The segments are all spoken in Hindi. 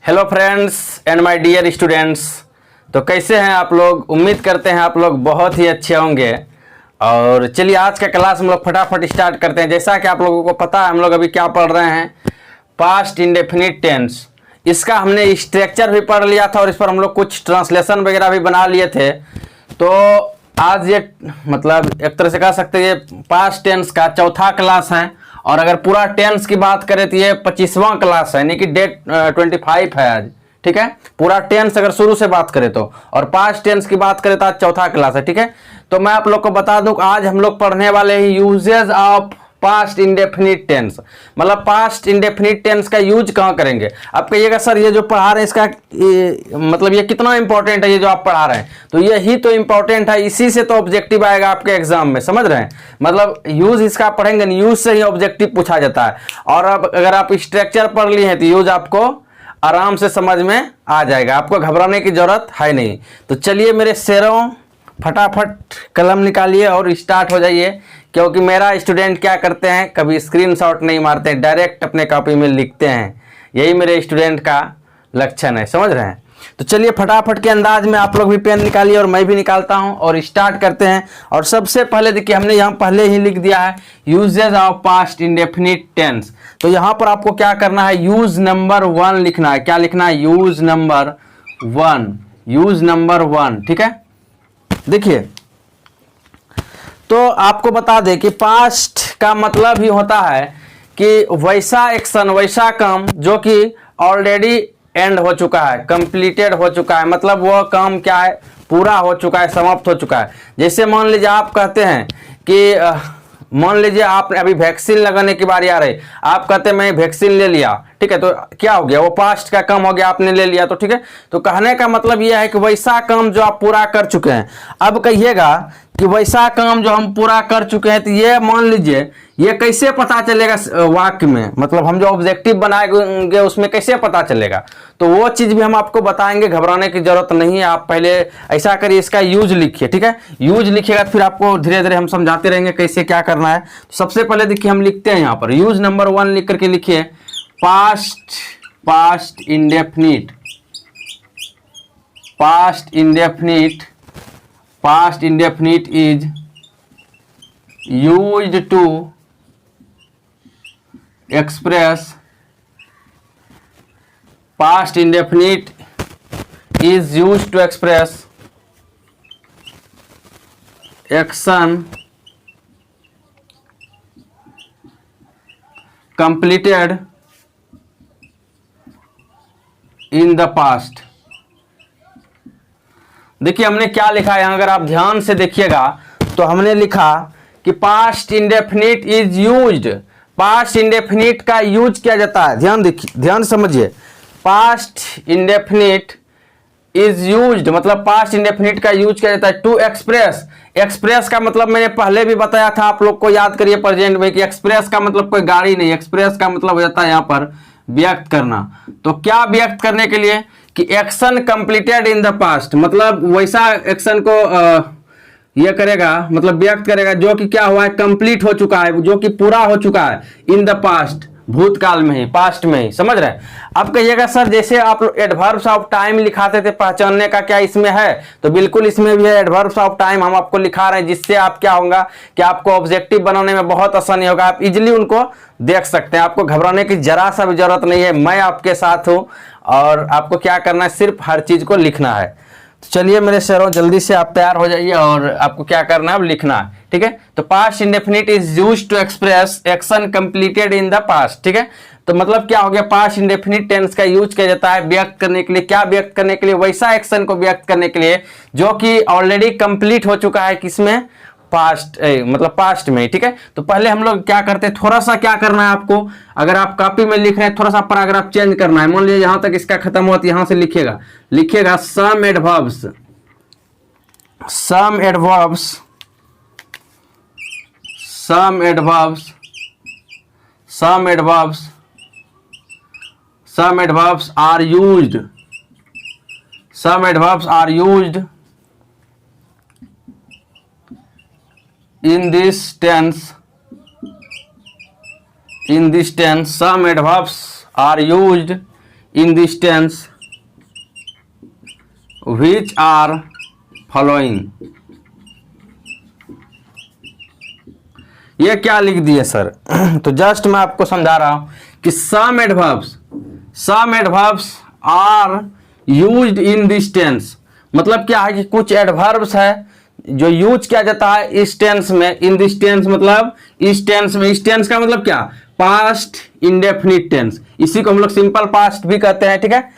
Hello friends and my dear students. तो कैसे हैं आप लोग? उम्मीद करते हैं आप लोग बहुत ही अच्छे होंगे। और चलिए आज का क्लास हम लोग फटाफट स्टार्ट करते हैं। जैसा कि आप लोगों को पता है हम लोग अभी क्या पढ़ रहे हैं, पास्ट इंडेफिनिट टेंस। इसका हमने स्ट्रक्चर भी पढ़ लिया था और इस पर हम लोग कुछ ट्रांसलेशन वगैरह भी बना लिए थे। तो आज ये मतलब एक तरह से कह सकते हैं ये पास्ट टेंस का चौथा क्लास है। और अगर पूरा टेंस की बात करें तो ये 25वां क्लास है, यानी कि डेट 25 है आज। ठीक है, पूरा टेंस अगर शुरू से बात करें तो, और पास्ट टेंस की बात करें तो आज चौथा क्लास है। ठीक है, तो मैं आप लोग को बता दूं आज हम लोग पढ़ने वाले हैं usages of past indefinite tense. मतलब पास्ट इंडेफिनिट टेंस का यूज कहाँ करेंगे। आप कहिएगा सर ये जो पढ़ा रहे हैं इसका मतलब ये कितना इंपॉर्टेंट है, ये जो आप पढ़ा रहे हैं तो यही तो इंपॉर्टेंट है, इसी से तो ऑब्जेक्टिव आएगा आपके एग्जाम में। समझ रहे हैं, मतलब यूज इसका पढ़ेंगे, यूज से ही ऑब्जेक्टिव पूछा जाता है। और अब अगर आप स्ट्रक्चर पढ़ लिए हैं तो यूज आपको आराम से समझ में आ जाएगा, आपको घबराने की जरूरत है नहीं। तो चलिए मेरे शेरों, फटाफट कलम निकालिए और स्टार्ट हो जाइए। क्योंकि मेरा स्टूडेंट क्या करते हैं, कभी स्क्रीनशॉट नहीं मारते हैं, डायरेक्ट अपने कॉपी में लिखते हैं। यही मेरे स्टूडेंट का लक्षण है, समझ रहे हैं। तो चलिए फटाफट के अंदाज में आप लोग भी पेन निकालिए और मैं भी निकालता हूं और स्टार्ट करते हैं। और सबसे पहले देखिए हमने यहाँ पहले ही लिख दिया है usages of past indefinite tense. तो यहाँ पर आपको क्या करना है, यूज नंबर 1 लिखना है। क्या लिखना है? Use number 1, use number 1। ठीक है, देखिए तो आपको बता दें कि पास्ट का मतलब ही होता है कि वैसा एक्शन, वैसा काम जो कि ऑलरेडी एंड हो चुका है, कंप्लीटेड हो चुका है। मतलब वो काम क्या है, पूरा हो चुका है, समाप्त हो चुका है। जैसे मान लीजिए आप कहते हैं कि मान लीजिए आप अभी वैक्सीन लगाने की बारी आ रही, आप कहते हैं मैं वैक्सीन ले लिया। ठीक है, तो क्या हो गया, वो पास्ट का काम हो गया, आपने ले लिया। तो ठीक है, तो कहने का मतलब यह है कि वैसा काम जो आप पूरा कर चुके हैं। अब कहिएगा कि वैसा काम जो हम पूरा कर चुके हैं, तो ये मान लीजिए ये कैसे पता चलेगा वाक्य में, मतलब हम जो ऑब्जेक्टिव बनाएंगे उसमें कैसे पता चलेगा। तो वो चीज भी हम आपको बताएंगे, घबराने की जरूरत नहीं है। आप पहले ऐसा करिए, इसका यूज लिखिए। ठीक है, यूज लिखिएगा फिर आपको धीरे धीरे हम समझाते रहेंगे कैसे क्या करना है। तो सबसे पहले देखिए हम लिखते हैं यहाँ पर यूज नंबर 1 लिख करके लिखिए past indefinite, past indefinite, past indefinite is used to express, past indefinite is used to express action completed in the past। देखिए हमने क्या लिखा है, अगर आप ध्यान से देखिएगा तो हमने लिखा कि past indefinite is used. Past indefinite का यूज किया जाता है, ध्यान देखिए, ध्यान समझिए। पास्ट इंडेफिनिट इज यूज्ड मतलब पास्ट इंडेफिनिट का यूज किया जाता है टू एक्सप्रेस। एक्सप्रेस का मतलब मैंने पहले भी बताया था, आप लोग को याद करिए प्रेजेंट में, कि एक्सप्रेस का मतलब कोई गाड़ी नहीं, एक्सप्रेस का मतलब हो जाता है यहाँ पर व्यक्त करना। तो क्या व्यक्त करने के लिए कि action completed in the past, मतलब वैसा एक्शन को यह करेगा, मतलब व्यक्त करेगा जो कि क्या हुआ है, कंप्लीट हो चुका है, जो कि पूरा हो चुका है इन द पास्ट, भूतकाल में ही, पास्ट में ही। समझ रहे हैं। अब कहिएगा सर जैसे आप एडवर्ब्स ऑफ टाइम लिखाते थे पहचानने का, क्या इसमें है? तो बिल्कुल इसमें भी है। एडवर्ब्स ऑफ टाइम हम आपको लिखा रहे हैं, जिससे आप क्या होगा कि आपको ऑब्जेक्टिव बनाने में बहुत आसानी होगा, आप इजिली उनको देख सकते हैं। आपको घबराने की जरा सा भी जरूरत नहीं है, मैं आपके साथ हूं और आपको क्या करना है, सिर्फ हर चीज को लिखना है। तो चलिए मेरे शेरों, जल्दी से आप तैयार हो जाइए और आपको क्या करना है, अब लिखना है। ठीक है, तो past indefinite is used to express action completed in the past. ठीक है, तो मतलब क्या हो गया, पास्ट इंडेफिनिट टेंस का यूज किया जाता है व्यक्त करने के लिए। क्या व्यक्त करने के लिए? वैसा एक्शन को व्यक्त करने के लिए जो कि ऑलरेडी कंप्लीट हो चुका है, किसमें, पास्ट मतलब पास्ट में। ठीक है, तो पहले हम लोग क्या करते हैं, थोड़ा सा क्या करना है आपको, अगर आप कॉपी में लिख रहे हैं थोड़ा सा पैराग्राफ चेंज करना है। मान लीजिए यहां तक इसका खत्म हुआ तो यहां से लिखिएगा, लिखिएगा some adverbs, some adverbs, some adverbs, some adverbs, some adverbs are used, some adverbs are used in this tense, in this tense some adverbs are used in this tense which are following. ये क्या लिख दिए सर? तो जस्ट मैं आपको समझा रहा हूं कि some adverbs are used in this tense. मतलब क्या है कि कुछ एडवर्ब्स है जो यूज किया जाता है इस टेंस में, इन दिस टेंस मतलब इस टेंस में। इस टेंस का मतलब क्या? पास्ट इंडेफिनिट टेंस, इसी को हम लोग सिंपल पास्ट भी कहते हैं, ठीक है।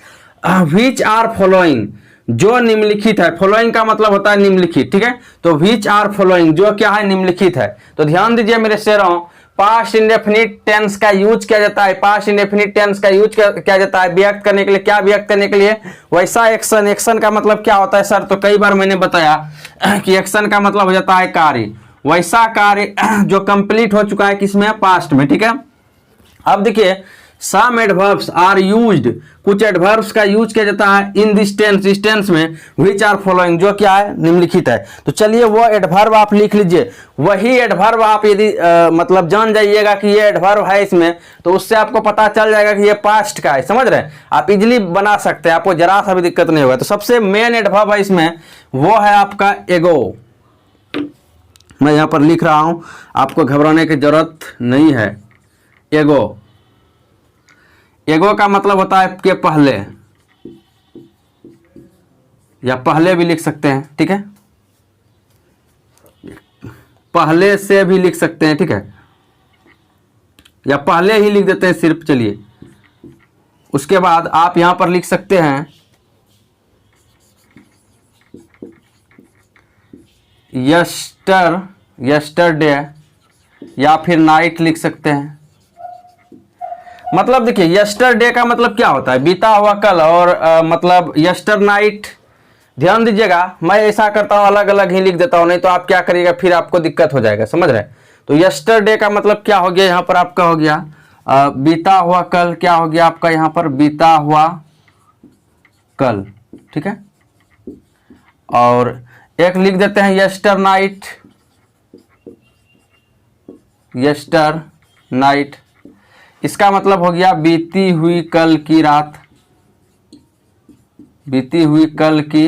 व्हिच आर फॉलोइंग, जो निम्नलिखित है। फॉलोइंग का मतलब होता है निम्नलिखित, ठीक है। तो व्हिच आर फॉलोइंग जो क्या है? निम्नलिखित है। तो ध्यान दीजिए मेरे शेरों, पास्ट इंडेफिनिट टेंस का यूज किया जाता है। पास्ट इंडेफिनिट टेंस का यूज किया जाता है व्यक्त करने के लिए। क्या व्यक्त करने के लिए? वैसा एक्शन। एक्शन का मतलब क्या होता है सर? तो कई बार मैंने बताया कि एक्शन का मतलब हो जाता है कार्य। वैसा कार्य जो कंप्लीट हो चुका है किसमें? पास्ट में, ठीक है। अब देखिए, सम एडवर्ब्स आर यूज्ड, कुछ एडवर्ब्स का यूज किया जाता है इन दिस टेंस, इस टेंस में। व्हिच आर फॉलोइंग जो क्या है? निम्नलिखित है। तो चलिए वो एडवर्ब आप लिख लीजिए। वही एडवर्ब आप यदि मतलब जान जाइएगा कि ये एडवर्ब है इसमें, तो उससे आपको पता चल जाएगा कि ये पास्ट का है। समझ रहे हैं? आप इजिली बना सकते हैं, आपको जरा सा भी दिक्कत नहीं होगा। तो सबसे मेन एडवर्ब है इसमें, वो है आपका एगो। मैं यहां पर लिख रहा हूं, आपको घबराने की जरूरत नहीं है। एगो, एगो का मतलब होता है के पहले, या पहले भी लिख सकते हैं, ठीक है। पहले से भी लिख सकते हैं, ठीक है, या पहले ही लिख देते हैं सिर्फ। चलिए, उसके बाद आप यहां पर लिख सकते हैं यस्टरडे, या फिर नाइट लिख सकते हैं। मतलब देखिए, यस्टरडे का मतलब क्या होता है? बीता हुआ कल। और मतलब यस्टर नाइट, ध्यान दीजिएगा, मैं ऐसा करता हूं अलग अलग ही लिख देता हूं, नहीं तो आप क्या करिएगा, फिर आपको दिक्कत हो जाएगा। समझ रहे? तो यस्टरडे का मतलब क्या हो गया? यहां पर आपका हो गया बीता हुआ कल। क्या हो गया आपका यहां पर? बीता हुआ कल, ठीक है। और एक लिख देते हैं यस्टर नाइट, यस्टर नाइट। इसका मतलब हो गया बीती हुई कल की रात, बीती हुई कल की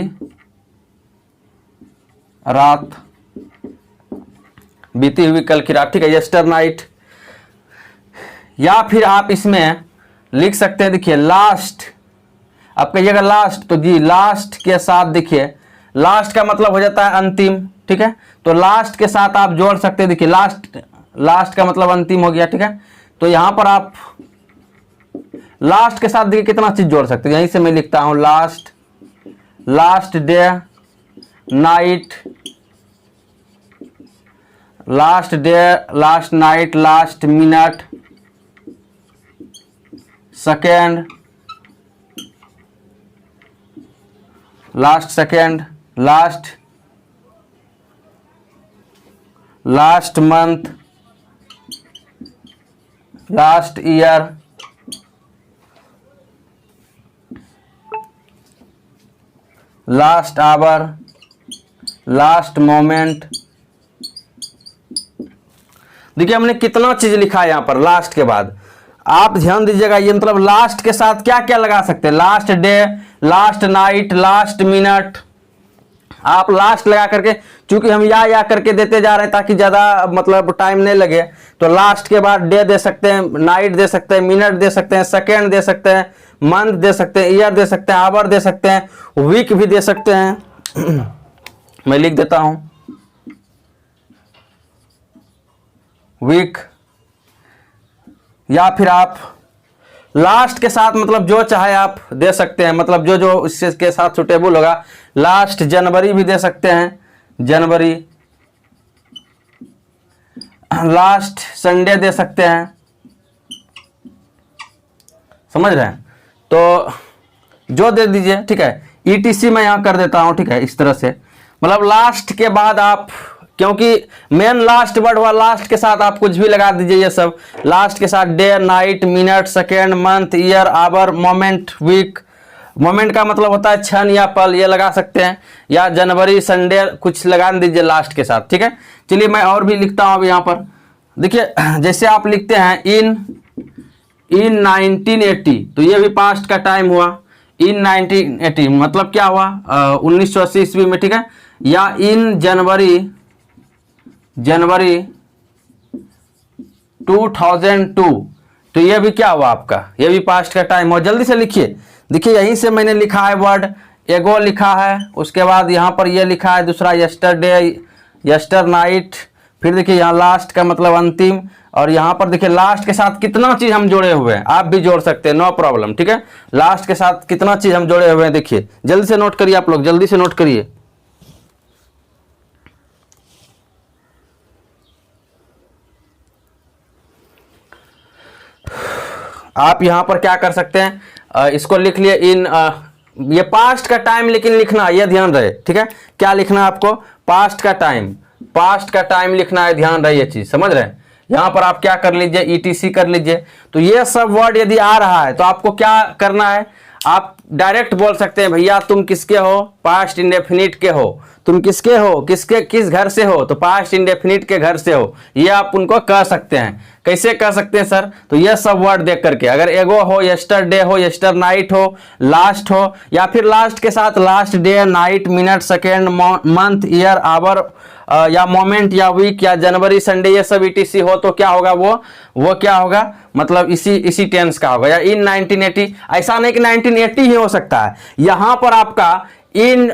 रात, बीती हुई कल की रात, ठीक है, यस्टर नाइट। या फिर आप इसमें लिख सकते हैं, देखिए लास्ट, आप कहिएगा लास्ट, तो जी लास्ट के साथ देखिए, लास्ट का मतलब हो जाता है अंतिम, ठीक है। तो लास्ट के साथ आप जोड़ सकते हैं। देखिए लास्ट का मतलब अंतिम हो गया, ठीक है। तो यहां पर आप लास्ट के साथ देखिए कितना चीज जोड़ सकते हैं। यहीं से मैं लिखता हूं last, last day, night, last day, last night, last minute, second, last second, last month, last year, last hour, last moment. देखिए हमने कितना चीज लिखा है यहां पर लास्ट के बाद। आप ध्यान दीजिएगा, ये मतलब लास्ट के साथ क्या क्या लगा सकते हैं? Last day, last night, last minute. आप लास्ट लगा करके, चूंकि हम या करके देते जा रहे हैं ताकि ज्यादा मतलब टाइम नहीं लगे, तो लास्ट के बाद डे दे सकते हैं, नाइट दे सकते हैं, मिनट दे सकते हैं, सेकेंड दे सकते हैं, मंथ दे सकते हैं, ईयर दे सकते हैं, आवर दे सकते हैं, वीक भी दे सकते हैं। मैं लिख देता हूं वीक। या फिर आप लास्ट के साथ मतलब जो चाहे आप दे सकते हैं, मतलब जो जो इसके साथ सुटेबल होगा। लास्ट जनवरी भी दे सकते हैं, जनवरी। लास्ट संडे दे सकते हैं, समझ रहे हैं? तो जो दे दीजिए, ठीक है। ETC मैं यहां कर देता हूं, ठीक है, इस तरह से। मतलब लास्ट के बाद आप, क्योंकि मेन लास्ट वर्ड हुआ, लास्ट के साथ आप कुछ भी लगा दीजिए। ये सब लास्ट के साथ day, night, minute, second, month, year, hour, moment, week. Moment का मतलब होता है क्षण या पल, ये लगा सकते हैं। या जनवरी, संडे, कुछ लगा दीजिए लास्ट के साथ, ठीक है। चलिए मैं और भी लिखता हूं अब यहां पर। देखिए जैसे आप लिखते हैं इन 1980, तो ये भी पास्ट का टाइम हुआ। इन 1980 मतलब क्या हुआ, 1980 ईस्वी में, ठीक है। या इन जनवरी 2002, तो ये भी क्या हुआ आपका, ये भी पास्ट का टाइम हुआ। जल्दी से लिखिए, देखिए यहीं से मैंने लिखा है वर्ड एगो लिखा है, उसके बाद यहाँ पर ये लिखा है दूसरा यस्टरडे, यस्टर नाइट, फिर देखिए यहाँ लास्ट का मतलब अंतिम, और यहाँ पर देखिए लास्ट के साथ कितना चीज हम जोड़े हुए हैं, आप भी जोड़ सकते हैं, नो प्रॉब्लम, ठीक है। लास्ट के साथ कितना चीज हम जोड़े हुए हैं, देखिए जल्दी से नोट करिए, आप लोग जल्दी से नोट करिए। आप यहां पर क्या कर सकते हैं, इसको लिख लिए इन ये पास्ट का टाइम, लेकिन लिखना ये ध्यान रहे, ठीक है। क्या लिखना है आपको, पास्ट का टाइम, पास्ट का टाइम लिखना है, ध्यान रहे ये चीज, समझ रहे हैं। यहां पर आप क्या कर लीजिए, ईटीसी कर लीजिए। तो ये सब वर्ड यदि आ रहा है तो आपको क्या करना है, आप डायरेक्ट बोल सकते हैं भैया तुम किसके हो, पास्ट इंडेफिनिट के हो, तुम किसके हो, किस घर से हो, तो पास्ट इंडेफिनिट के घर से हो, ये आप उनको कह सकते हैं। कैसे कह सकते हैं सर, तो ये सब वर्ड देख करके, अगर एगो हो, यस्टरडे हो, यस्टर नाइट हो, लास्ट हो, या फिर लास्ट के साथ last day, night, minute, second, month, year, hour, या मोमेंट, या वीक, या जनवरी, संडे, ये सब ईटीसी हो, तो क्या होगा, वो क्या होगा, मतलब इसी टेंस का होगा। या इन 1980, ऐसा नहीं कि 1980 ही हो सकता है, यहां पर आपका इन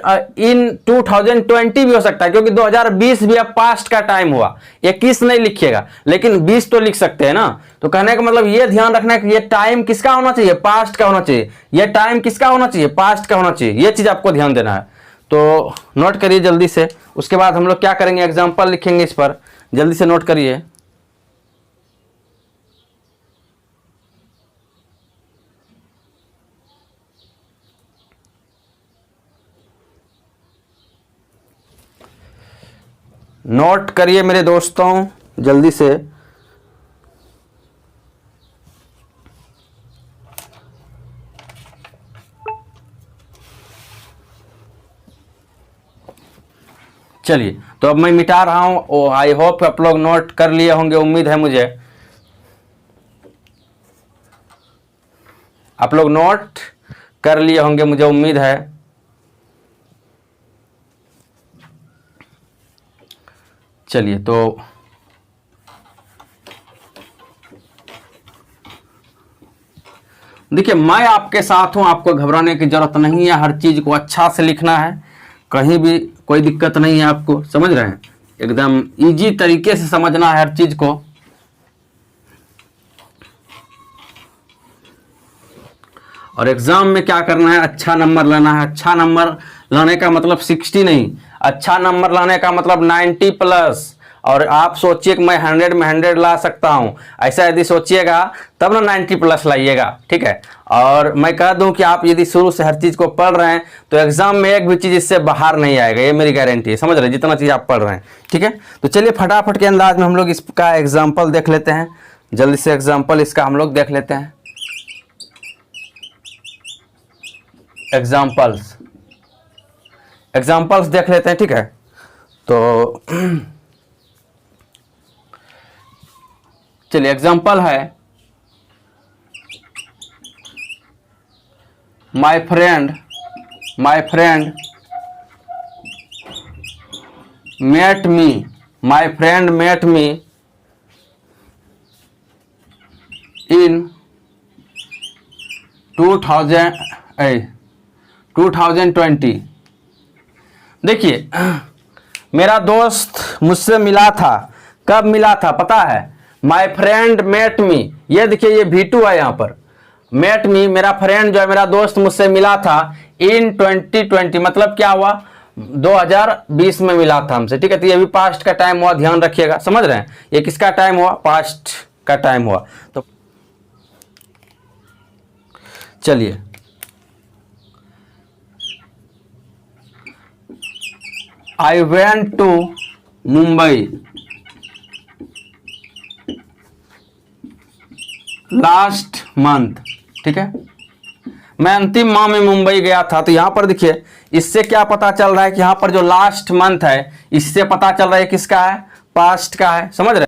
2020 भी हो सकता है, क्योंकि 2020 भी अब पास्ट का टाइम हुआ। 21 नहीं लिखिएगा, लेकिन 20 तो लिख सकते हैं ना। तो कहने का मतलब ये ध्यान रखना है कि ये टाइम किसका होना चाहिए, पास्ट का होना चाहिए। ये टाइम किसका होना चाहिए, पास्ट का होना चाहिए। ये चीज आपको ध्यान देना है, तो नोट करिए जल्दी से। उसके बाद हम लोग क्या करेंगे, एग्जाम्पल लिखेंगे इस पर, जल्दी से नोट करिए। नोट करिए मेरे दोस्तों जल्दी से। चलिए, तो अब मैं मिटा रहा हूं, आई होप आप लोग नोट कर लिए होंगे, उम्मीद है मुझे आप लोग नोट कर लिए होंगे, मुझे उम्मीद है। चलिए, तो देखिए मैं आपके साथ हूं, आपको घबराने की जरूरत नहीं है, हर चीज को अच्छा से लिखना है, कहीं भी कोई दिक्कत नहीं है आपको, समझ रहे हैं, एकदम इजी तरीके से समझना है हर चीज को। और एग्जाम में क्या करना है, अच्छा नंबर लाना है। अच्छा नंबर लाने का मतलब 60 नहीं, अच्छा नंबर लाने का मतलब 90 प्लस। और आप सोचिए कि मैं 100 में 100 ला सकता हूं, ऐसा यदि सोचिएगा तब ना 90 प्लस लाइएगा, ठीक है। और मैं कह दूं कि आप यदि शुरू से हर चीज को पढ़ रहे हैं तो एग्जाम में एक भी चीज इससे बाहर नहीं आएगा, ये मेरी गारंटी है, समझ रहे हैं, जितना चीज आप पढ़ रहे हैं, ठीक है। तो चलिए फटाफट के अंदाज में हम लोग इसका एग्जाम्पल देख लेते हैं, जल्दी से एग्जाम्पल इसका हम लोग देख लेते हैं। एग्जाम्पल्स देख लेते हैं, ठीक है। तो चलिए, एग्जाम्पल है, माय फ्रेंड मेट मी इन 2020। देखिए, मेरा दोस्त मुझसे मिला था, कब मिला था पता है, माय फ्रेंड मेट मी, ये देखिए ये V2 है यहाँ पर, मेट मी, मेरा फ्रेंड जो है, मेरा दोस्त मुझसे मिला था इन 2020, मतलब क्या हुआ, 2020 में मिला था हमसे, ठीक है। तो ये भी पास्ट का टाइम हुआ, ध्यान रखिएगा, समझ रहे हैं, ये किसका टाइम हुआ, पास्ट का टाइम हुआ। तो चलिए, I went to Mumbai last month, ठीक है, मैं अंतिम माह में मुंबई गया था। तो यहां पर देखिए, इससे क्या पता चल रहा है कि यहां पर जो लास्ट मंथ है, इससे पता चल रहा है किसका है, पास्ट का है, समझ रहे।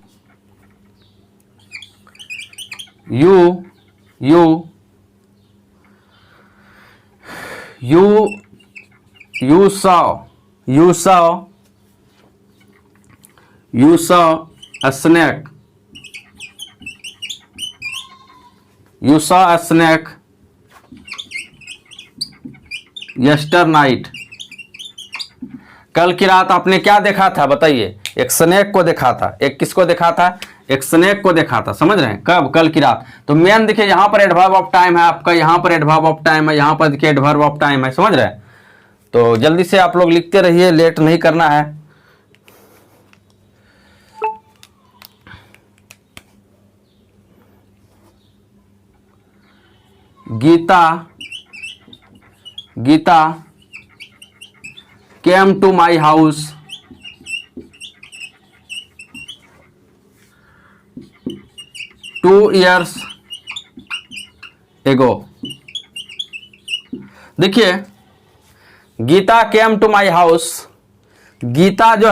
You you you you saw a snake. You saw a snake yesterday night. कल की रात आपने क्या देखा था बताइए? एक स्नेक को देखा था। एक किसको देखा था? एक स्नेक को देखा था। समझ रहे हैं? कब? कल की रात। तो मेन देखिए यहां पर एडवर्ब ऑफ टाइम है आपका, यहां पर एडवर्ब ऑफ टाइम है, यहां पर देखिए एडवर्ब ऑफ टाइम है। समझ रहे हैं? तो जल्दी से आप लोग लिखते रहिए, लेट नहीं करना है। Gita came to my house 2 years ago. देखिए Gita came to my house, Gita जो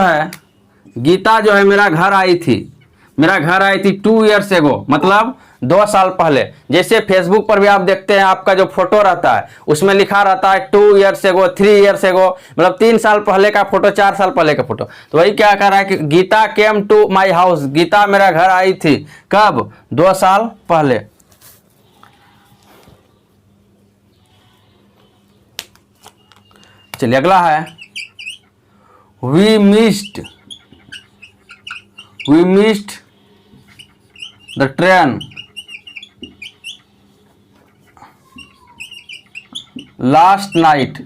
है मेरा घर आई थी 2 years ago, मतलब 2 साल पहले। जैसे फेसबुक पर भी आप देखते हैं आपका जो फोटो रहता है उसमें लिखा रहता है 2 years ago, 3 years ago, मतलब 3 साल पहले का फोटो, 4 साल पहले का फोटो। तो वही क्या कर रहा है कि Gita came to my house, Gita मेरा घर आई थी कब? 2 साल पहले। चलिए अगला है we missed the train last night.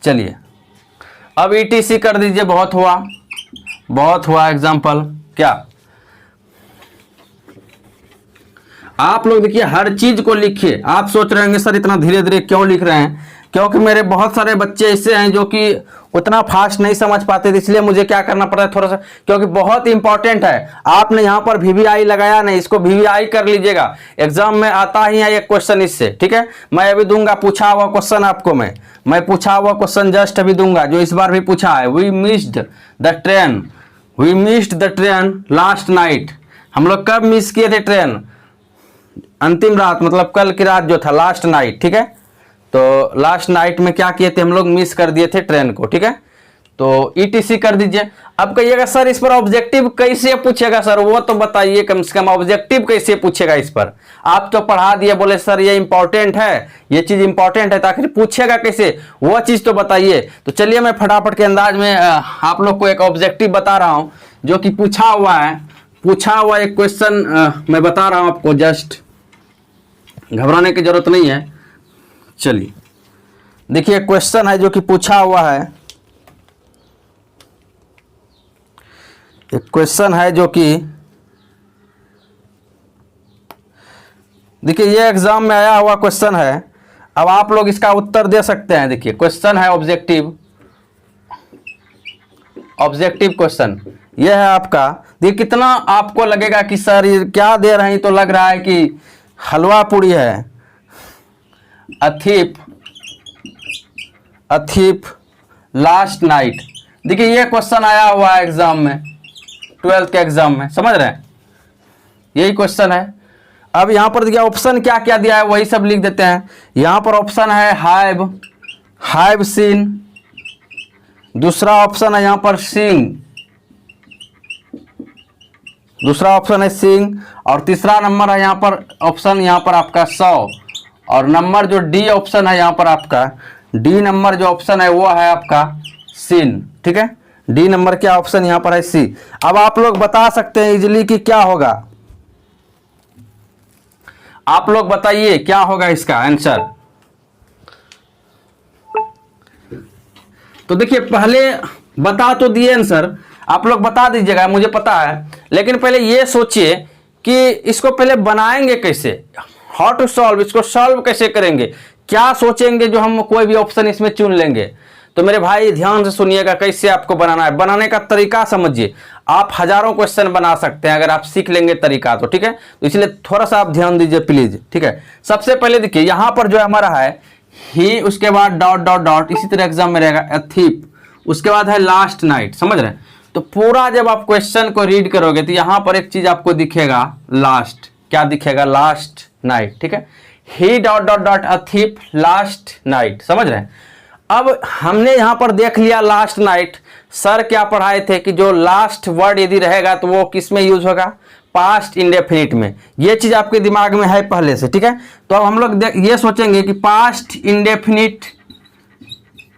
चलिए अब ETC कर दीजिए, बहुत हुआ एग्जाम्पल। क्या आप लोग देखिए हर चीज को लिखिए। आप सोच रहे होंगे सर इतना धीरे धीरे क्यों लिख रहे हैं? क्योंकि मेरे बहुत सारे बच्चे ऐसे हैं जो कि उतना फास्ट नहीं समझ पाते, इसलिए मुझे क्या करना पड़ता है थोड़ा सा, क्योंकि बहुत इंपॉर्टेंट है। आपने यहाँ पर VVI लगाया नहीं, इसको VVI कर लीजिएगा। एग्जाम में आता ही है एक क्वेश्चन इससे, ठीक है? मैं अभी दूंगा पूछा हुआ क्वेश्चन आपको, मैं पूछा हुआ क्वेश्चन जस्ट अभी दूंगा, जो इस बार भी पूछा है। We missed the train last night. हम लोग कब मिस किए थे ट्रेन? अंतिम रात, मतलब कल की रात जो था, लास्ट नाइट, ठीक है? तो लास्ट नाइट में क्या किए थे हम लोग? मिस कर दिए थे ट्रेन को, ठीक है? तो ETC कर दीजिए। अब कहिएगा सर इस पर ऑब्जेक्टिव कैसे पूछेगा सर? वो तो बताइए, कम से कम ऑब्जेक्टिव कैसे पूछेगा इस पर? आप तो पढ़ा दिए, बोले सर ये इंपॉर्टेंट है, ये चीज इंपॉर्टेंट है, तो आखिर पूछेगा कैसे? वो चीज तो बताइए। तो चलिए मैं फटाफट के अंदाज में आप लोग को एक ऑब्जेक्टिव बता रहा हूं जो कि पूछा हुआ एक क्वेश्चन मैं बता रहा हूं आपको। जस्ट घबराने की जरूरत नहीं है। चलिए देखिए क्वेश्चन है जो कि पूछा हुआ है, एक क्वेश्चन है जो कि देखिए ये एग्जाम में आया हुआ क्वेश्चन है। अब आप लोग इसका उत्तर दे सकते हैं। देखिए क्वेश्चन है ऑब्जेक्टिव क्वेश्चन ये है आपका। देखिए कितना आपको लगेगा कि सर ये क्या दे रहे हैं, तो लग रहा है कि हलवा पूड़ी है। अ thief लास्ट नाइट। देखिए ये क्वेश्चन आया हुआ है एग्जाम में, 12th के एग्जाम में, समझ रहे हैं? यही क्वेश्चन है। अब यहां पर देखिए ऑप्शन क्या क्या दिया है वही सब लिख देते हैं। यहां पर ऑप्शन है हैव सीन, दूसरा ऑप्शन है यहां पर सिंग, दूसरा ऑप्शन है सिंग, और तीसरा नंबर है यहां पर ऑप्शन, यहां पर आपका 100, और नंबर जो डी ऑप्शन है यहां पर आपका डी नंबर जो ऑप्शन है वो है आपका सीन, ठीक है? डी नंबर क्या ऑप्शन यहां पर है? सी। अब आप लोग बता सकते हैं इजीली कि क्या होगा। आप लोग बताइए क्या होगा इसका आंसर। तो देखिए पहले बता तो दिए आंसर, आप लोग बता दीजिएगा, मुझे पता है, लेकिन पहले ये सोचिए कि इसको पहले बनाएंगे कैसे, हाउ टू सॉल्व, इसको सॉल्व कैसे करेंगे, क्या सोचेंगे जो हम कोई भी ऑप्शन इसमें चुन लेंगे। तो मेरे भाई ध्यान से सुनिएगा कैसे आपको बनाना है। बनाने का तरीका समझिए। आप हजारों क्वेश्चन बना सकते हैं अगर आप सीख लेंगे तरीका तो, ठीक है? तो इसलिए थोड़ा सा आप ध्यान दीजिए प्लीज, ठीक है? सबसे पहले देखिए यहां पर जो हमारा है ही, उसके बाद डॉट डॉट डॉट, इसी तरह एग्जाम में रहेगा अ thief, उसके बाद है लास्ट नाइट, समझ रहे हैं? तो पूरा जब आप क्वेश्चन को रीड करोगे तो यहां पर एक चीज आपको दिखेगा लास्ट, क्या दिखेगा, लास्ट नाइट, ठीक है। He dot dot dot a thief last night, समझ रहे हैं। अब हमने यहां पर देख लिया लास्ट नाइट, सर क्या पढ़ाए थे कि जो लास्ट वर्ड यदि रहेगा तो वो किस में यूज होगा, पास्ट इंडेफिनिट में। ये चीज आपके दिमाग में है पहले से, ठीक है। तो अब हम लोग ये सोचेंगे कि पास्ट इंडेफिनिट,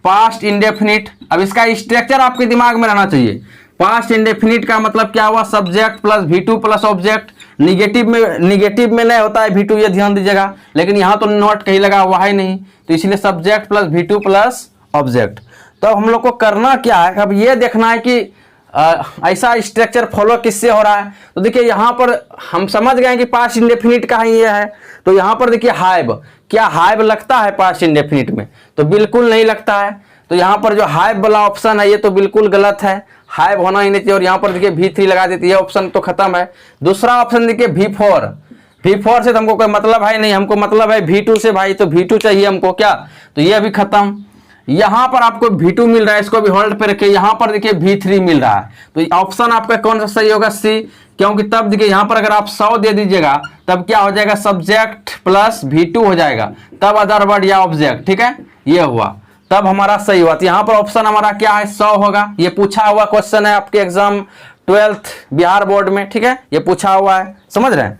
पास्ट इंडेफिनिट, अब इसका स्ट्रक्चर आपके दिमाग में रहना चाहिए। पास्ट इंडेफिनिट का मतलब क्या हुआ, subject plus V2 plus object. Negative में नहीं होता है V2, ये ध्यान दीजिएगा, लेकिन यहाँ तो नॉट कहीं लगा हुआ है नहीं, तो इसलिए subject plus V2 plus object. तो हम लोग को करना क्या है, अब ये देखना है कि ऐसा स्ट्रक्चर फॉलो किससे हो रहा है। तो देखिए यहाँ पर हम समझ गए कि पास्ट इंडेफिनिट का ही ये है। तो यहाँ पर देखिए हाइव, क्या हाइव लगता है पास्ट इंडेफिनिट में, तो बिल्कुल नहीं लगता है। तो यहाँ पर जो हाइव वाला ऑप्शन है ये तो बिल्कुल गलत है, हाइव होना ही नहीं चाहिए। और यहाँ पर देखिए V3 लगा देती है, ऑप्शन तो खत्म है। दूसरा ऑप्शन देखिए V4, V4 से तो हमको कोई मतलब है नहीं, हमको मतलब है V2 से भाई, तो V2 चाहिए हमको क्या, तो ये भी खत्म। यहाँ पर आपको V2 मिल रहा है, इसको भी होल्ड पे रखिए। यहाँ पर देखिए V3 मिल रहा है, तो ऑप्शन आपका कौन सा सही होगा, C। क्योंकि तब देखिए यहाँ पर अगर आप 100 दे दीजिएगा तब क्या हो जाएगा, सब्जेक्ट प्लस V2 हो जाएगा, तब अदर वर्ड या ऑब्जेक्ट, ठीक है, ये हुआ, तब हमारा सही हुआ। तो यहाँ पर ऑप्शन हमारा क्या है, 100 होगा। ये पूछा हुआ क्वेश्चन है आपके एग्जाम 12th बिहार बोर्ड में, ठीक है, ये पूछा हुआ है, समझ रहे हैं।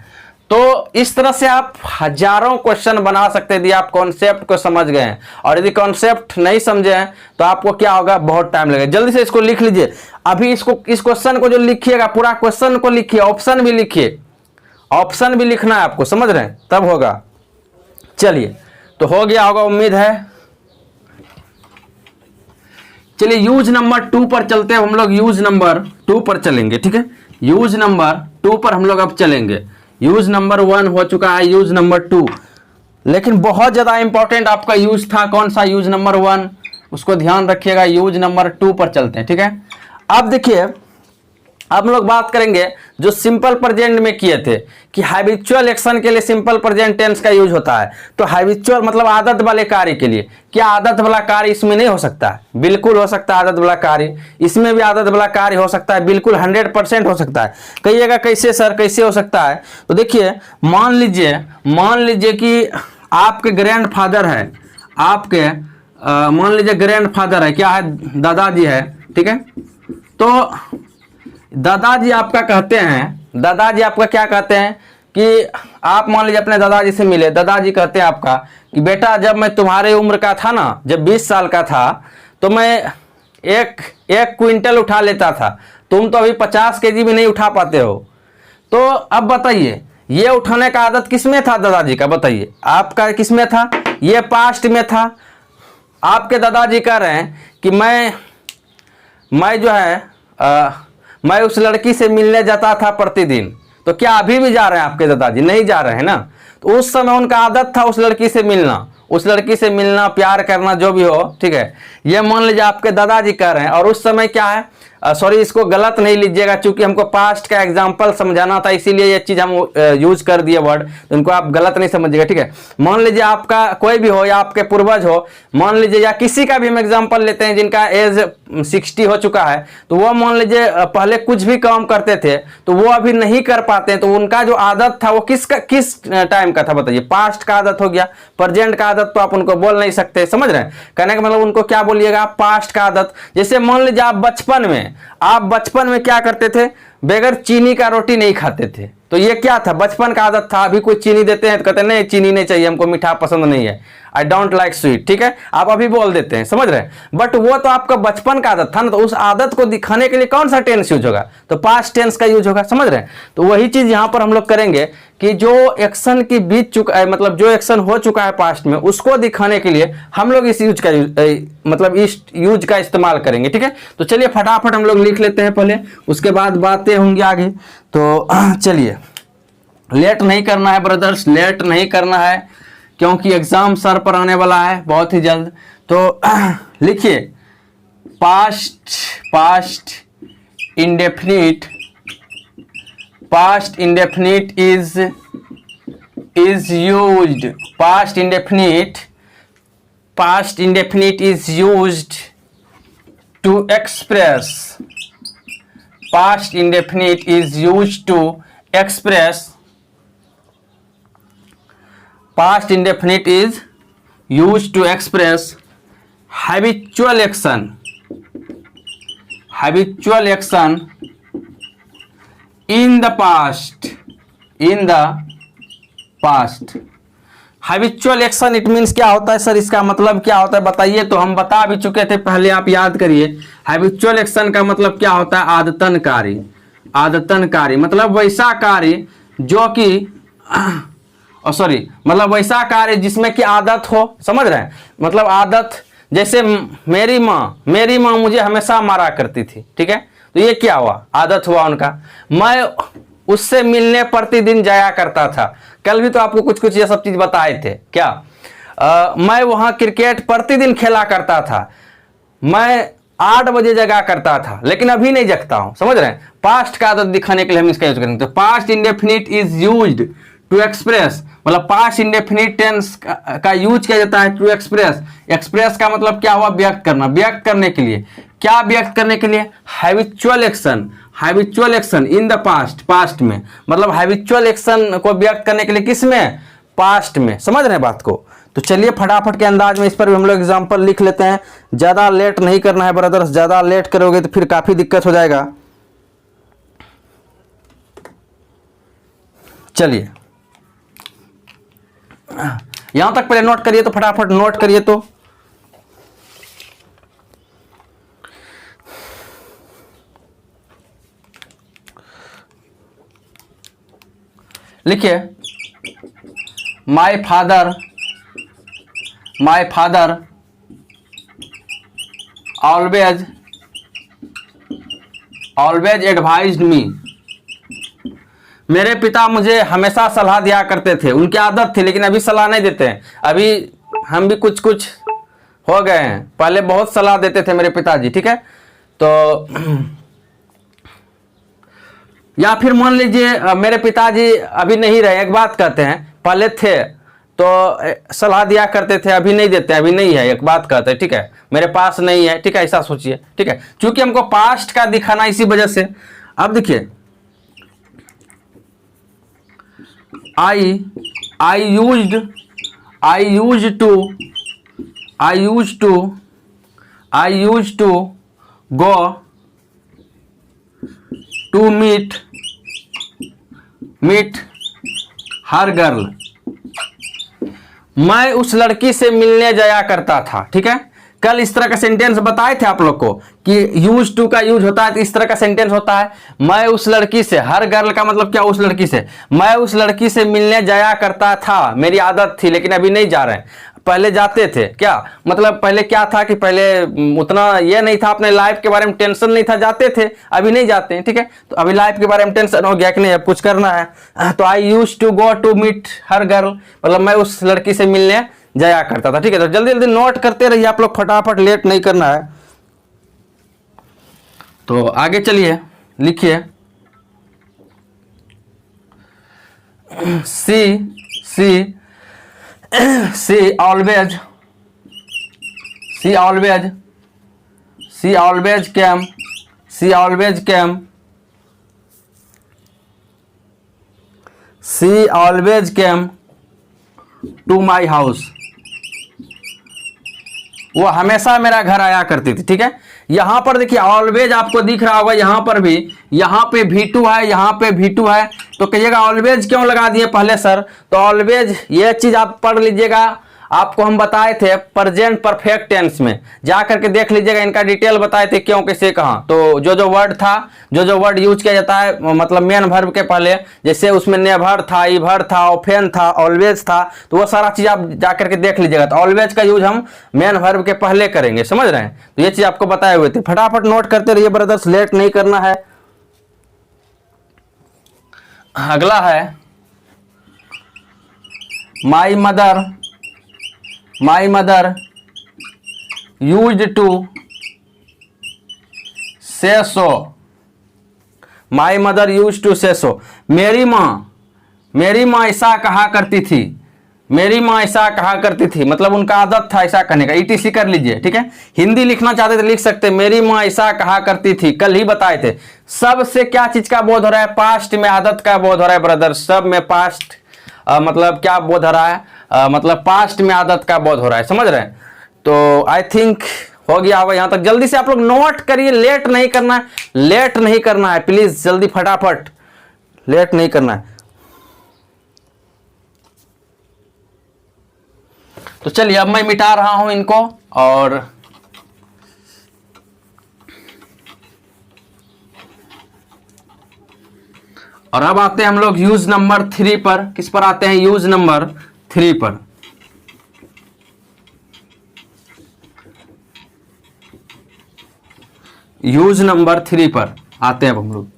तो इस तरह से आप हजारों क्वेश्चन बना सकते हैं यदि आप कॉन्सेप्ट को समझ गए हैं। और यदि कॉन्सेप्ट नहीं समझे हैं तो आपको क्या होगा, बहुत टाइम लगेगा। जल्दी से इसको लिख लीजिए अभी, इसको, इस क्वेश्चन को जो लिखिएगा पूरा क्वेश्चन को लिखिए, ऑप्शन भी लिखिए, ऑप्शन भी लिखना है आपको, समझ रहे हैं, तब होगा। चलिए, तो हो गया होगा उम्मीद है। चलिए यूज नंबर 2 पर चलते हैं हम लोग, यूज नंबर 2 पर चलेंगे, ठीक है। यूज नंबर 2 पर हम लोग अब चलेंगे। यूज नंबर 1 हो चुका है, यूज नंबर 2, लेकिन बहुत ज्यादा इंपॉर्टेंट आपका यूज था, कौन सा, यूज नंबर 1, उसको ध्यान रखिएगा। यूज नंबर 2 पर चलते हैं, ठीक है। अब देखिए, अब हम लोग बात करेंगे जो सिंपल प्रेजेंट में किए थे कि हैबिचुअल एक्शन के लिए सिंपल प्रेजेंट टेंस का यूज होता है। तो हैबिचुअल मतलब आदत वाले कार्य के लिए, क्या आदत वाला कार्य इसमें नहीं हो सकता है, बिल्कुल हो सकता है आदत वाला कार्य, इसमें भी आदत वाला कार्य हो सकता है, बिल्कुल 100% हो सकता है। कहिएगा कैसे सर, कैसे हो सकता है, तो देखिए मान लीजिए कि आपके ग्रैंडफादर है, आपके मान लीजिए ग्रैंडफादर है, क्या है, दादाजी है, ठीक है। तो दादाजी आपका कहते हैं, दादाजी आपका क्या कहते हैं कि आप मान लीजिए अपने दादाजी से मिले, दादाजी कहते हैं आपका कि बेटा जब मैं तुम्हारे उम्र का था ना, जब 20 साल का था, तो मैं एक क्विंटल उठा लेता था, तुम तो अभी 50 केजी भी नहीं उठा पाते हो। तो अब बताइए ये उठाने का आदत किसमें था दादाजी का, बताइए आपका किसमें था, ये पास्ट में था। आपके दादाजी कह रहे हैं कि मैं जो है मैं उस लड़की से मिलने जाता था प्रतिदिन। तो क्या अभी भी जा रहे हैं आपके दादाजी, नहीं जा रहे हैं ना। तो उस समय उनका आदत था उस लड़की से मिलना, उस लड़की से मिलना, प्यार करना, जो भी हो, ठीक है। ये मान लीजिए आपके दादाजी कह रहे हैं, और उस समय क्या है, सॉरी इसको गलत नहीं लीजिएगा, चूंकि हमको पास्ट का एग्जांपल समझाना था, इसीलिए ये चीज हम यूज कर दिए वर्ड, तो इनको आप गलत नहीं समझिएगा, ठीक है। मान लीजिए आपका कोई भी हो या आपके पूर्वज हो, मान लीजिए, या किसी का भी हम एग्जांपल लेते हैं जिनका एज 60 हो चुका है, तो वो मान लीजिए पहले कुछ भी काम करते थे तो वो अभी नहीं कर पाते हैं, तो उनका जो आदत था वो किस टाइम का था, बताइए, पास्ट का आदत हो गया। प्रेजेंट का आदत तो आप उनको बोल नहीं सकते, समझ रहे हैं, कहने का मतलब उनको क्या बोलिएगा, पास्ट का आदत। जैसे मान लीजिए आप बचपन में क्या करते थे, बगैर चीनी का रोटी नहीं खाते थे, तो ये क्या था, बचपन का आदत था। अभी कोई चीनी देते हैं तो कहते हैं नहीं चीनी नहीं चाहिए, हमको मीठा पसंद नहीं है, आई डोंट लाइक स्वीट, ठीक है, आप अभी बोल देते हैं, समझ रहे हैं। बट वो तो आपका बचपन का आदत था ना, तो उस आदत को दिखाने के लिए कौन सा टेंस यूज होगा, तो पास्ट टेंस का यूज होगा, समझ रहे हैं। तो वही चीज यहां पर हम लोग करेंगे कि जो एक्शन की बीत चुका है, मतलब जो एक्शन हो चुका है पास्ट में, उसको दिखाने के लिए हम लोग इस यूज का इस्तेमाल करेंगे, ठीक है। तो चलिए फटाफट हम लोग लिख लेते हैं पहले, उसके बाद बातें होंगी आगे। तो चलिए, लेट नहीं करना है ब्रदर्स, लेट नहीं करना है, क्योंकि एग्जाम सर पर आने वाला है बहुत ही जल्द। तो लिखिए, past indefinite is used, past indefinite is used to express, past indefinite is used to express past indefinite is used to express habitual action, habitual action in the past, in the past. Habitual action it means क्या होता है सर, इसका मतलब क्या होता है बताइए। तो हम बता भी चुके थे पहले, आप याद करिए। हैबिचुअल एक्शन का मतलब क्या होता है, आदतन कार्य, आदतन कार्य मतलब वैसा कार्य जो कि सॉरी मतलब वैसा कार्य जिसमें कि आदत हो, समझ रहे हैं, मतलब आदत। जैसे मेरी माँ मुझे हमेशा मारा करती थी, ठीक है, तो ये क्या हुआ, आदत हुआ उनका। मैं उससे मिलने प्रतिदिन जाया करता था, कल भी तो आपको कुछ कुछ ये सब चीज बताए थे क्या। मैं वहां क्रिकेट प्रतिदिन खेला करता था, मैं 8 बजे जगा करता था, लेकिन अभी नहीं जगता हूं, समझ रहे हैं। पास्ट का आदत दिखाने के लिए हम इसका यूज करेंगे। तो past indefinite is used to express, मतलब पास्ट इंडेफिनिट टेंस का यूज किया जाता है टू एक्सप्रेस। एक्सप्रेस का मतलब क्या हुआ, व्यक्त करना, व्यक्त करने के लिए। क्या व्यक्त करने के लिए, habitual action, habitual action in the past, past में, मतलब हैबिचुअल एक्शन को व्यक्त करने के लिए किस में, पास्ट में। समझ रहे हैं बात को। तो चलिए फटाफट के अंदाज में इस पर भी हम लोग एग्जाम्पल लिख लेते हैं। ज्यादा लेट नहीं करना है ब्रदर्स, ज्यादा लेट करोगे तो फिर काफी दिक्कत हो जाएगा। चलिए यहां तक पहले नोट करिए, तो फटाफट नोट करिए। तो लिखिए, माय फादर ऑलवेज एडवाइज्ड मी, मेरे पिता मुझे हमेशा सलाह दिया करते थे। उनकी आदत थी, लेकिन अभी सलाह नहीं देते हैं। अभी हम भी कुछ कुछ हो गए हैं, पहले बहुत सलाह देते थे मेरे पिताजी, ठीक है। तो या फिर मान लीजिए मेरे पिताजी अभी नहीं रहे, एक बात कहते हैं, पहले थे तो सलाह दिया करते थे, अभी नहीं देते, अभी नहीं है, एक बात कहते हैं, ठीक है, मेरे पास नहीं है, ठीक है, ऐसा सोचिए, ठीक है। क्योंकि हमको पास्ट का दिखाना इसी वजह से। अब देखिए, I used to go to meet her girl, मैं उस लड़की से मिलने जाया करता था, ठीक है। कल इस तरह का सेंटेंस बताए थे आप लोग को कि यूज टू का यूज होता है, तो इस तरह का सेंटेंस होता है, मैं उस लड़की से, हर गर्ल का मतलब क्या, उस लड़की से, मैं उस लड़की से मिलने जाया करता था, मेरी आदत थी, लेकिन अभी नहीं जा रहे हैं। पहले जाते थे, क्या मतलब पहले क्या था कि पहले उतना ये नहीं था, अपने लाइफ के बारे में टेंशन नहीं था, जाते थे, अभी नहीं जाते हैं, ठीक है। तो अभी लाइफ के बारे में टेंशन हो गया कि नहीं, अब कुछ करना है। तो I use to go to meet her girl, मतलब मैं उस लड़की से मिलने जाया करता था, ठीक है। तो जल्दी जल्दी नोट करते रहिए आप लोग, फटाफट, लेट नहीं करना है। तो आगे चलिए, लिखिए, she always came to my house, वो हमेशा मेरा घर आया करती थी, ठीक है। यहां पर देखिए ऑलवेज आपको दिख रहा होगा, यहां पर भी, यहां पे V2 है, यहां पे V2 है, तो कहिएगा ऑलवेज क्यों लगा दिए पहले सर। तो ऑलवेज ये चीज आप पढ़ लीजिएगा, आपको हम बताए थे प्रेजेंट परफेक्ट टेंस में, जा करके देख लीजिएगा, इनका डिटेल बताए थे क्यों कैसे कहाँ। तो जो वर्ड था, जो वर्ड यूज किया जाता है मतलब मेन वर्ब के पहले, जैसे उसमें नेवर था, इवर था, ऑफेन था, ऑलवेज था, तो वो सारा चीज आप जा करके देख लीजिएगा। तो ऑलवेज का यूज हम मेन वर्ब के पहले करेंगे, समझ रहे हैं। तो ये चीज आपको बताए हुए थे, फटाफट नोट करते रहिए ब्रदर्स, लेट नहीं करना है। अगला है माई मदर यूज्ड टू से सो, माई मदर यूज टू से सो, मेरी माँ ऐसा कहा करती थी, मेरी माँ ऐसा कहा करती थी, मतलब उनका आदत था ऐसा कहने का। ETC कर लीजिए, ठीक है। हिंदी लिखना चाहते थे लिख सकते, मेरी माँ ऐसा कहा करती थी, कल ही बताए थे। सब से क्या चीज का बोध हो रहा है, पास्ट में आदत का बोध हो रहा है ब्रदर, सब में पास्ट मतलब क्या बोध हो रहा है, मतलब पास्ट में आदत का बोध हो रहा है, समझ रहे हैं। तो आई थिंक हो गया होगा यहाँ तक। जल्दी से आप लोग नोट करिए, लेट नहीं करना है, लेट नहीं करना है प्लीज, जल्दी फटाफट, लेट नहीं करना है। तो चलिए अब मैं मिटा रहा हूं इनको, और अब आते हैं हम लोग यूज नंबर 3 पर। किस पर आते हैं? यूज नंबर 3 पर। यूज नंबर 3 पर आते हैं अब हम लोग।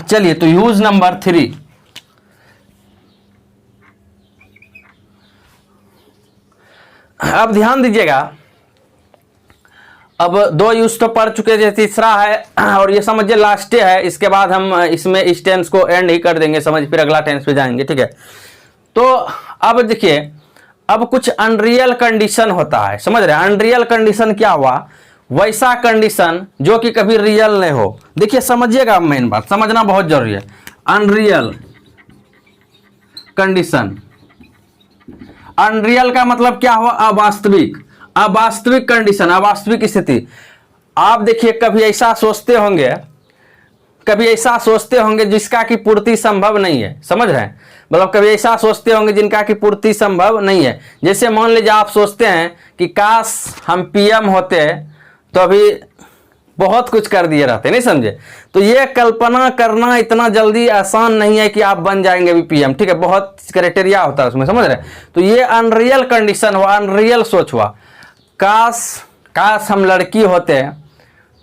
चलिए तो यूज नंबर 3, अब ध्यान दीजिएगा। अब 2 यूज तो पढ़ चुके थे, तीसरा है और ये समझिए लास्ट है। इसके बाद हम इसमें इस टेंस को एंड ही कर देंगे, समझ, फिर अगला टेंस पे जाएंगे, ठीक है। तो अब देखिए, अब कुछ अनरियल कंडीशन होता है, समझ रहे हैं। अनरियल कंडीशन क्या हुआ? वैसा कंडीशन जो कि कभी रियल नहीं हो। देखिए समझिएगा, मेन बात समझना बहुत जरूरी है। अनरियल कंडीशन, अनरियल का मतलब क्या हुआ? अवास्तविक, अवास्तविक कंडीशन, अवास्तविक स्थिति। आप देखिए कभी ऐसा सोचते होंगे, कभी ऐसा सोचते होंगे जिसका की पूर्ति संभव नहीं है, समझ रहे हैं। मतलब कभी ऐसा सोचते होंगे जिनका की पूर्ति संभव नहीं है। जैसे मान लीजिए आप सोचते हैं कि काश हम पीएम होते तो अभी बहुत कुछ कर दिए रहते, नहीं समझे। तो ये कल्पना करना इतना जल्दी आसान नहीं है कि आप बन जाएंगे अभी पीएम, ठीक है। बहुत क्राइटेरिया होता है उसमें, समझ रहे हैं। तो ये अनरियल कंडीशन हुआ, अनरियल सोच हुआ। काश हम लड़की होते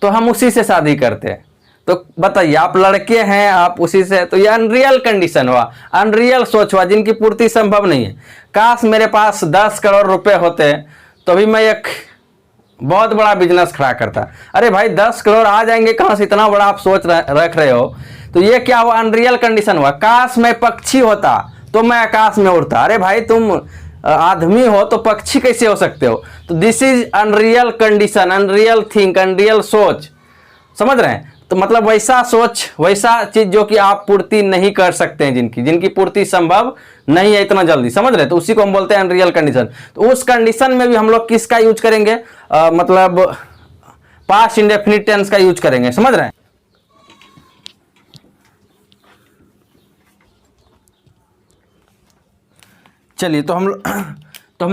तो हम उसी से शादी करते। तो बताइए, आप लड़के हैं, आप उसी से, तो ये अनरियल कंडीशन हुआ, अनरियल सोच हुआ, जिनकी पूर्ति संभव नहीं है। काश मेरे पास 10 करोड़ रुपए होते तो अभी मैं एक बहुत बड़ा बिजनेस खड़ा करता। अरे भाई 10 करोड़ आ जाएंगे कहां से, इतना बड़ा आप सोच रख रहे हो। तो ये क्या हुआ? अनरियल कंडीशन हुआ। काश मैं पक्षी होता तो मैं आकाश में उड़ता। अरे भाई तुम आदमी हो तो पक्षी कैसे हो सकते हो? तो this is unreal condition, unreal think, unreal सोच, समझ रहे हैं। तो मतलब वैसा सोच, वैसा चीज जो कि आप पूर्ति नहीं कर सकते हैं, जिनकी पूर्ति संभव नहीं है इतना जल्दी, समझ रहे हैं। तो उसी को हम बोलते हैं अनरियल कंडीशन। तो उस कंडीशन में भी हम लोग किसका यूज करेंगे? मतलब पास्ट इंडेफिनिट टेंस का यूज करेंगे, समझ रहे हैं। चलिए तो हम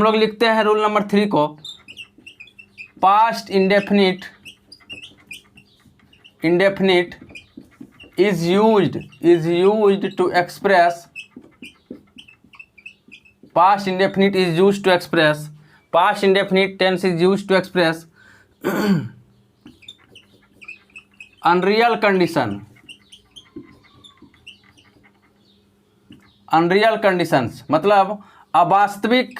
लोग लिखते हैं रूल नंबर 3 को। Past indefinite is used to express, past indefinite is used to express, past indefinite tense is used to express unreal condition, unreal conditions मतलब अवास्तविक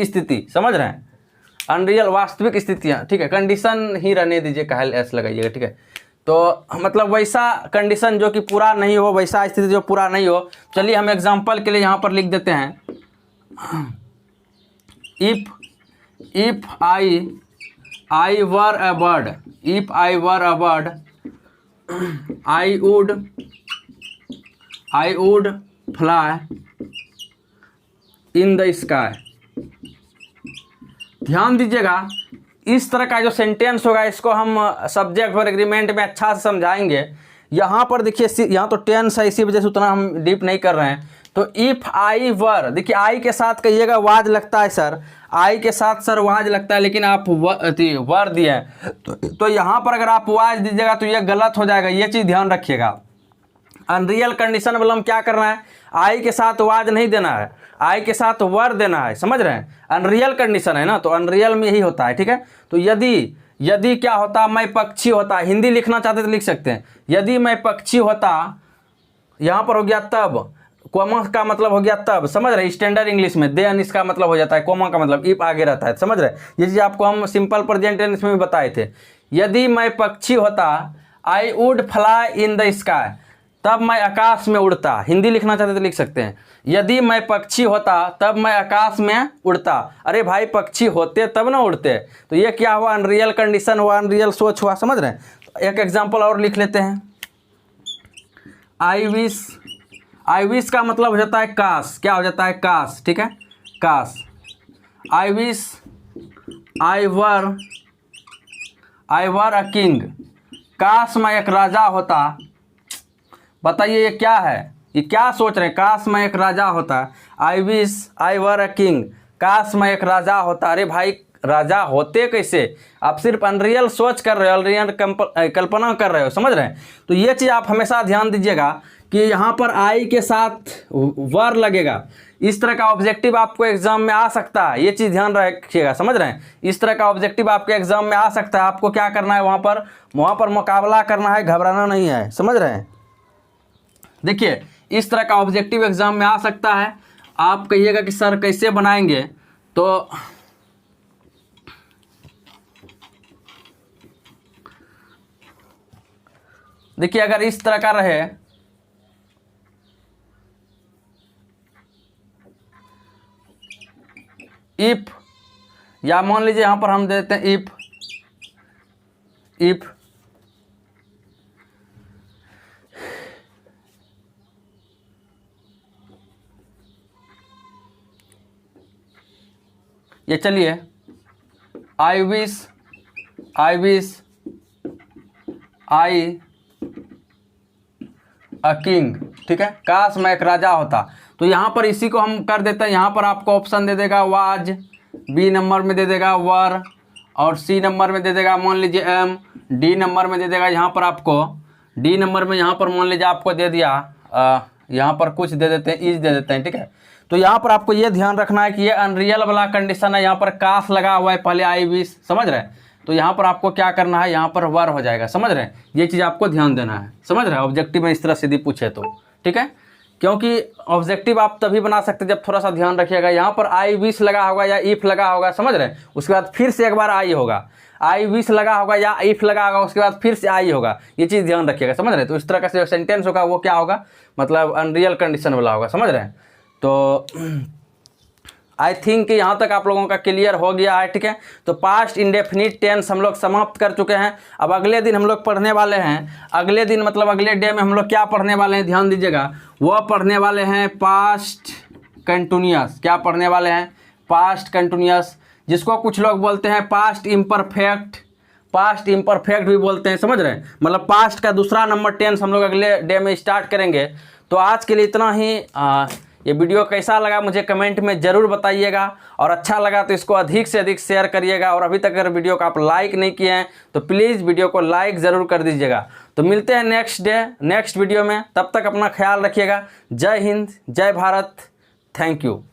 स्थिति, समझ रहे हैं। अनरियल वास्तविक स्थितियां, ठीक है। कंडीशन ही रहने दीजिए, काहे एस लगाइएगा, ठीक है। तो मतलब वैसा कंडीशन जो कि पूरा नहीं हो, वैसा स्थिति जो पूरा नहीं हो। चलिए हम एग्जांपल के लिए यहाँ पर लिख देते हैं, if I were a bird, if I were a bird, I would fly in the sky. ध्यान दीजिएगा, इस तरह का जो सेंटेंस होगा इसको हम सब्जेक्ट और एग्रीमेंट में अच्छा से समझाएंगे। यहाँ पर देखिए, यहाँ तो टेंस है, इसी वजह से उतना हम डीप नहीं कर रहे हैं। तो इफ आई वर, देखिए आई के साथ कहिएगा वाज लगता है सर, आई के साथ सर वाज लगता है, लेकिन आप वर दिए हैं तो यहाँ पर अगर आप वाज दीजिएगा तो ये गलत हो जाएगा, ये चीज़ ध्यान रखिएगा। अनरियल कंडीशन मतलब क्या करना है? आई के साथ वाज नहीं देना है, आई के साथ वर देना है, समझ रहे हैं। अनरियल कंडीशन है ना, तो अनरियल में यही होता है, ठीक है। तो यदि क्या होता, मैं पक्षी होता, हिंदी लिखना चाहते तो लिख सकते हैं, यदि मैं पक्षी होता, यहाँ पर हो गया तब, कोमा का मतलब हो गया तब, समझ रहे। स्टैंडर्ड इंग्लिश में देन इसका मतलब हो जाता है, कोमा का मतलब इफ आगे रहता है, समझ रहे। ये चीज़ आपको हम सिंपल प्रेजेंट टेंस में भी बताए थे। यदि मैं पक्षी होता, I would fly in the sky, तब मैं आकाश में उड़ता। हिंदी लिखना चाहते तो लिख सकते हैं, यदि मैं पक्षी होता तब मैं आकाश में उड़ता। अरे भाई पक्षी होते तब ना उड़ते। तो ये क्या हुआ? अनरियल कंडीशन हुआ, अनरियल सोच हुआ, समझ रहे हैं। एक एग्जांपल और लिख लेते हैं। आई विश का मतलब हो जाता है काश, क्या हो जाता है काश, ठीक है, काश। I wish I were a king, काश मैं एक राजा होता। बताइए ये क्या है, ये क्या सोच रहे हैं, काश मैं एक राजा होता। I wish I were a king, काश मैं एक राजा होता। अरे भाई राजा होते कैसे, आप सिर्फ अनरियल सोच कर रहे हो, अनरियल कल्पना कर रहे हो, समझ रहे हैं। तो ये चीज़ आप हमेशा ध्यान दीजिएगा कि यहाँ पर आई के साथ वर लगेगा। इस तरह का ऑब्जेक्टिव आपको एग्जाम में आ सकता है, ये चीज़ ध्यान रखिएगा, समझ रहे हैं। इस तरह का ऑब्जेक्टिव आपके एग्जाम में आ सकता है। आपको क्या करना है, वहाँ पर मुकाबला करना है, घबराना नहीं है, समझ रहे हैं। देखिए इस तरह का ऑब्जेक्टिव एग्जाम में आ सकता है। आप कहिएगा कि सर कैसे बनाएंगे, तो देखिए अगर इस तरह का रहे, इफ, या मान लीजिए यहां पर हम देते हैं इफ ये चलिए I wish I a king, ठीक है, काश मैं एक राजा होता। तो यहाँ पर इसी को हम कर देते हैं। यहाँ पर आपको ऑप्शन दे देगा वाज, बी नंबर में दे देगा वर, और सी नंबर में दे देगा मान लीजिए एम, डी नंबर में दे देगा यहाँ पर आपको, डी नंबर में यहाँ पर मान लीजिए आपको दे दिया यहाँ पर कुछ दे देते हैं, इज दे देते हैं, ठीक है। तो यहाँ पर आपको ये ध्यान रखना है कि ये अनरियल वाला कंडीशन है, यहाँ पर काश लगा हुआ है पहले आई विश, समझ रहे हैं। तो यहाँ पर आपको क्या करना है, यहाँ पर वर हो जाएगा, समझ रहे हैं। ये चीज़ आपको ध्यान देना है, समझ रहे हैं। ऑब्जेक्टिव में इस तरह सीधी पूछे तो, ठीक है, क्योंकि ऑब्जेक्टिव आप तभी बना सकते जब थोड़ा सा ध्यान रखिएगा। यहाँ पर आई विश लगा होगा या इफ लगा होगा, समझ रहे हैं। उसके बाद फिर से एक बार आई होगा, आई विश लगा होगा या इफ लगा होगा, उसके बाद फिर से आई होगा, ये चीज़ ध्यान रखिएगा, समझ रहे हैं। तो इस तरह का जो सेंटेंस होगा वो क्या होगा, मतलब अनरियल कंडीशन वाला होगा, समझ रहे हैं। तो आई थिंक कि यहाँ तक आप लोगों का क्लियर हो गया है, ठीक है। तो पास्ट इंडेफिनिट टेंस हम लोग समाप्त कर चुके हैं। अब अगले दिन हम लोग पढ़ने वाले हैं, अगले दिन मतलब अगले डे में हम लोग क्या पढ़ने वाले हैं, ध्यान दीजिएगा। वो पढ़ने वाले हैं पास्ट कंटिन्यूअस। क्या पढ़ने वाले हैं, पास्ट कंटिन्यूअस, जिसको कुछ लोग बोलते हैं पास्ट इम्परफेक्ट, पास्ट इम्परफेक्ट भी बोलते हैं, समझ रहे हैं। मतलब पास्ट का दूसरा नंबर टेंस हम लोग अगले डे में स्टार्ट करेंगे। तो आज के लिए इतना ही। ये वीडियो कैसा लगा मुझे कमेंट में ज़रूर बताइएगा, और अच्छा लगा तो इसको अधिक से अधिक शेयर करिएगा। और अभी तक अगर वीडियो को आप लाइक नहीं किए हैं तो प्लीज़ वीडियो को लाइक ज़रूर कर दीजिएगा। तो मिलते हैं नेक्स्ट वीडियो में, तब तक अपना ख्याल रखिएगा। जय हिंद, जय भारत, थैंक यू।